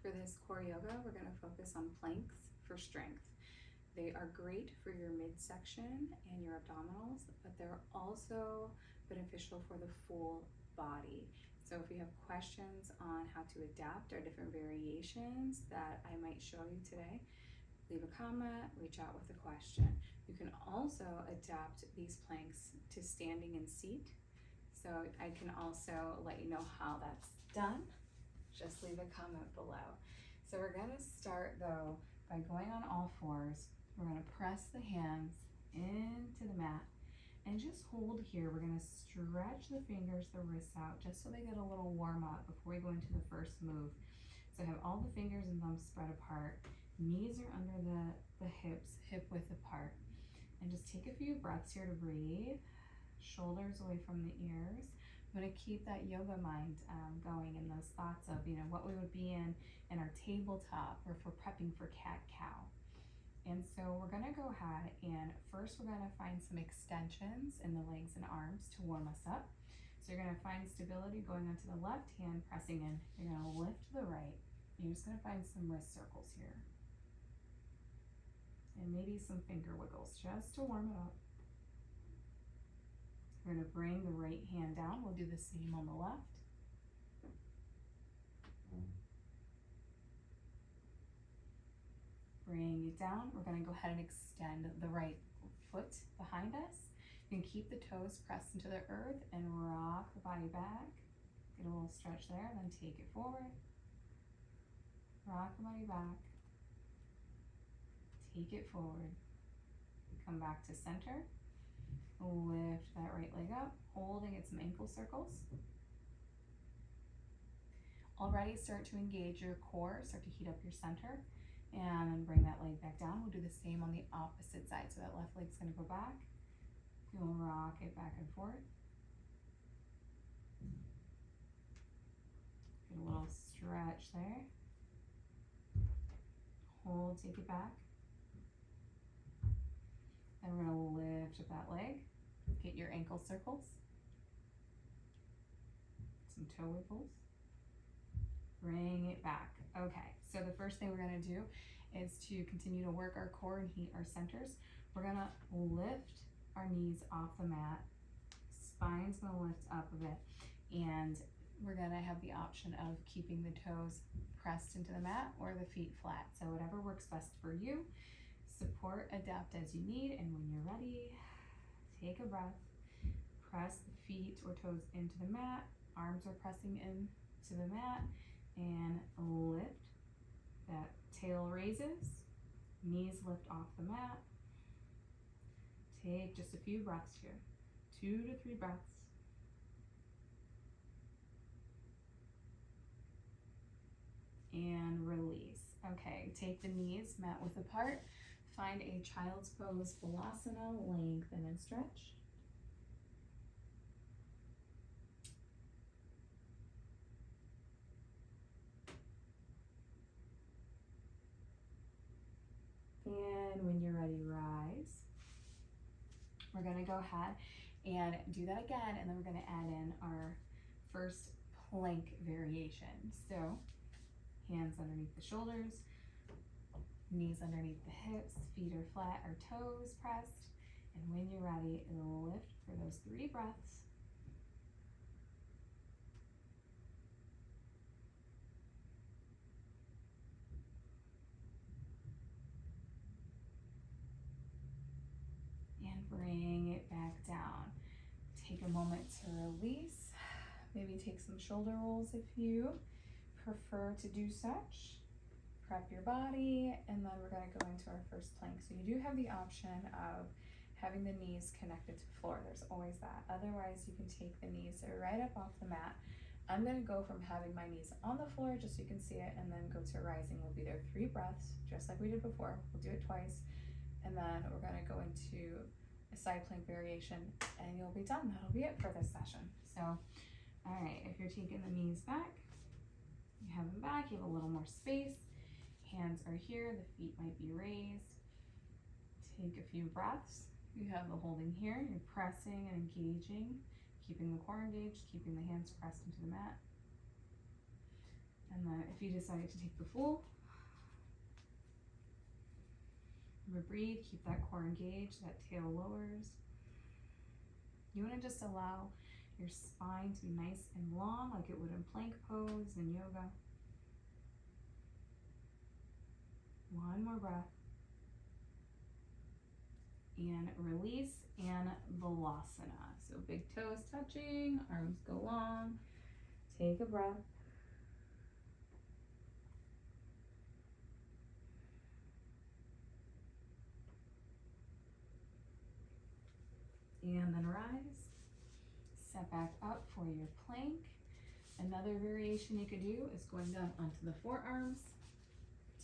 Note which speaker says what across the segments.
Speaker 1: For this core yoga, we're going to focus on planks for strength. They are great for your midsection and your abdominals, but they're also beneficial for the full body. So if you have questions on how to adapt our different variations that I might show you today, leave a comment, reach out with a question. You can also adapt these planks to standing and seat. So I can also let you know how that's done. Just leave a comment below. So we're gonna start though by going on all fours. We're gonna press the hands into the mat and just hold here. We're gonna stretch the fingers, the wrists out, just so they get a little warm up before we go into the first move. So have all the fingers and thumbs spread apart. Knees are under the hips, hip width apart. And just take a few breaths here to breathe. Shoulders away from the ears. I'm going to keep that yoga mind going in those thoughts of, what we would be in our tabletop or if we're prepping for cat-cow. And so we're going to go ahead and first we're going to find some extensions in the legs and arms to warm us up. So you're going to find stability going onto the left hand, pressing in. You're going to lift the right. You're just going to find some wrist circles here. And maybe some finger wiggles just to warm it up. We're going to bring the right hand down. We'll do the same on the left. Bring it down. We're going to go ahead and extend the right foot behind us. You can keep the toes pressed into the earth and rock the body back. Get a little stretch there, then take it forward. Rock the body back. Take it forward. Come back to center. Lift that right leg up, holding at some ankle circles. Already start to engage your core, start to heat up your center, and then bring that leg back down. We'll do the same on the opposite side. So that left leg's gonna go back. You'll rock it back and forth. Get a little stretch there. Hold, take it back. Then we're gonna lift up that leg. Get your ankle circles. Some toe wiggles. Bring it back. Okay, so the first thing we're gonna do is to continue to work our core and heat our centers. We're gonna lift our knees off the mat. Spine's gonna lift up a bit. And we're gonna have the option of keeping the toes pressed into the mat or the feet flat. So whatever works best for you. Support, adapt as you need, and when you're ready, take a breath. Press the feet or toes into the mat. Arms are pressing into the mat, and lift. That tail raises. Knees lift off the mat. Take just a few breaths here. 2 to 3 breaths. And release. Okay, take the knees mat width apart. Find a child's pose, Balasana, lengthen and stretch. And when you're ready, rise. We're gonna go ahead and do that again, and then we're gonna add in our first plank variation. So, hands underneath the shoulders, knees underneath the hips, feet are flat or toes pressed. And when you're ready, lift for those 3 breaths. And bring it back down. Take a moment to release. Maybe take some shoulder rolls if you prefer to do such. Prep your body, and then we're going to go into our first plank. So you do have the option of having the knees connected to the floor. There's always that. Otherwise, you can take the knees right up off the mat. I'm going to go from having my knees on the floor just so you can see it, and then go to rising. We'll be there 3 breaths, just like we did before. We'll do it twice, and then we're going to go into a side plank variation, and you'll be done. That'll be it for this session. So, all right, if you're taking the knees back, you have them back, you have a little more space. Hands are here, the feet might be raised. Take a few breaths. You have the holding here, you're pressing and engaging, keeping the core engaged, keeping the hands pressed into the mat. And then if you decide to take the full, remember, breathe, keep that core engaged, that tail lowers. You want to just allow your spine to be nice and long like it would in plank pose and yoga. One more breath. And release and Balasana. So big toes touching, arms go long. Take a breath. And then rise. Set back up for your plank. Another variation you could do is going down onto the forearms.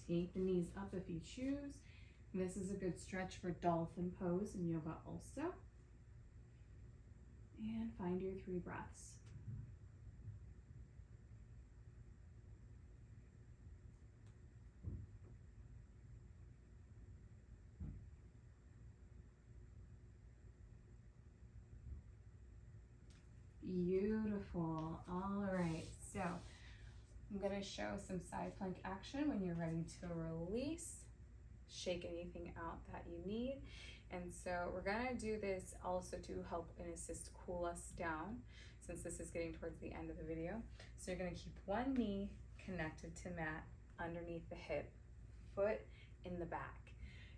Speaker 1: Take the knees up if you choose. This is a good stretch for dolphin pose in yoga also. And find your 3 breaths. Beautiful. All right, so I'm going to show some side plank action when you're ready to release. Shake anything out that you need. And so we're going to do this also to help and assist cool us down, since this is getting towards the end of the video. So you're going to keep one knee connected to mat underneath the hip, foot in the back.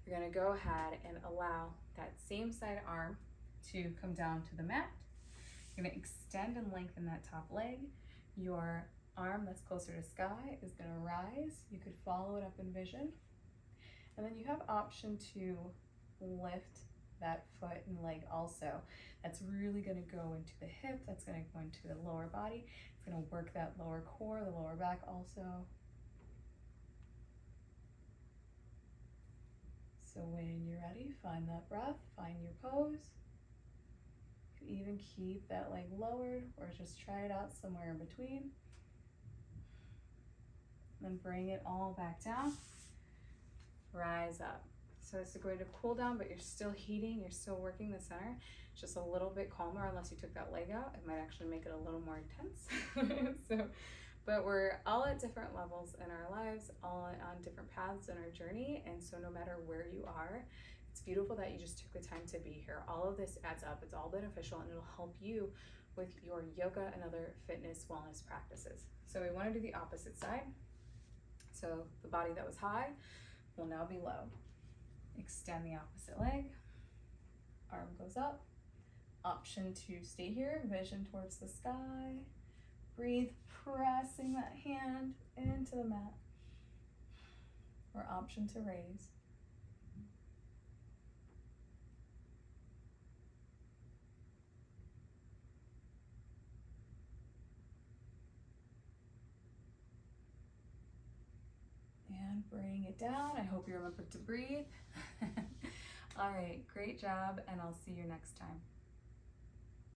Speaker 1: You're going to go ahead and allow that same side arm to come down to the mat. You're going to extend and lengthen that top leg. Your arm that's closer to sky is going to rise. You could follow it up in vision. And then you have option to lift that foot and leg also. That's really going to go into the hip. That's going to go into the lower body. It's going to work that lower core, the lower back also. So when you're ready, find that breath, find your pose. You can even keep that leg lowered or just try it out somewhere in between. Then bring it all back down. Rise up. So this is going to cool down, but you're still heating, you're still working the center. It's just a little bit calmer unless you took that leg out. It might actually make it a little more intense. But we're all at different levels in our lives, all on different paths in our journey. And so no matter where you are, it's beautiful that you just took the time to be here. All of this adds up. It's all beneficial, and it'll help you with your yoga and other fitness wellness practices. So we want to do the opposite side. So the body that was high will now be low. Extend the opposite leg. Arm goes up. Option to stay here, vision towards the sky. Breathe, pressing that hand into the mat. Or option to raise. And bring it down. I hope you remembered to breathe. All right, great job, and I'll see you next time.